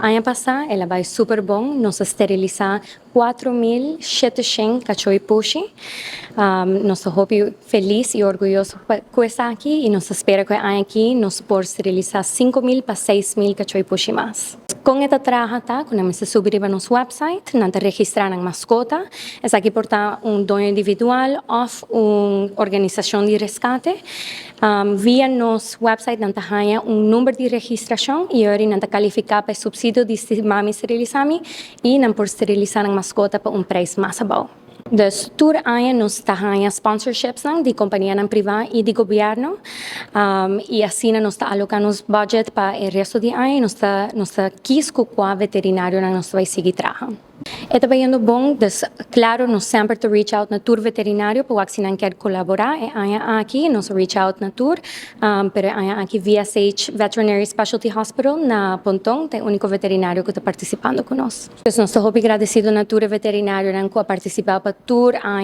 Ano pasado, ela vai super bom, nós esterilizar 4.700 cachorros pushi. Nós estamos felizes e orgulhosos com isso aqui e nós esperamos que aqui nós possamos esterilizar 5.000 para 6.000 cachorros pushi mais. Com esta trabalho, quando nós subimos no nosso website, nós registramos a mascota, é aqui portar dono individual ou uma organização de resgate. Via nosso website, nós temos número de registração e agora nós qualificamos para subsídio de mami esterilizami e nós podemos esterilizar a mascota para preço mais baixo. Dus tour aia nos tahaya sponsorships de companhia privada e de governo e assim nós está alocando budget para o resto de aia nós está quis com o veterinário nós vai seguir trabalhando. É também bom, claro, nós sempre to reach out na tour veterinário para que se não quer colaborar, aqui nós reach out na tour, pero aqui VSH Veterinary Specialty Hospital na Pontão, tem o único veterinário que está participando conosco. Nós estamos agradecidos na tour veterinário que participar para tour a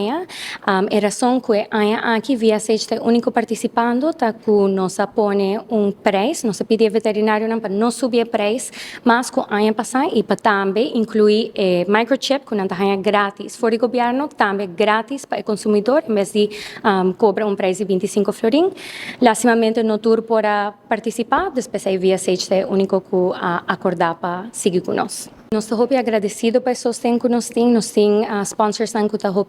razão que aqui VSH tem o único participando, tá que nós põe preço, nós pede veterinário para não subir o preço, mas que passar e para também incluir microchip que não é grátis for o governo, também grátis para o consumidor, em vez de cobrar preço de 25 florin. Lastimamente, no tour para participar, depois a VSH é o único que acordar para seguir conosco. Nós estamos agradecidos pelo sustento que nós temos sponsors que estão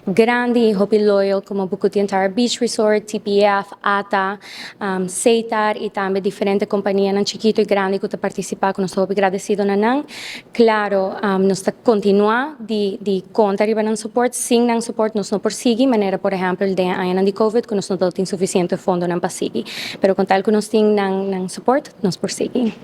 grande e loyal, como Bucuti Entire Beach Resort, TPF, ATA, Seitar e também diferentes companhias chiquito e grande que estão participando, nós estamos agradecidos. Claro, nós continuamos de contar e suporte, sem suporte nós não prosseguimos, maneira, por exemplo, de COVID, que nós não temos suficiente fundo para seguir, mas com tal que nós temos suporte, nós prosseguimos.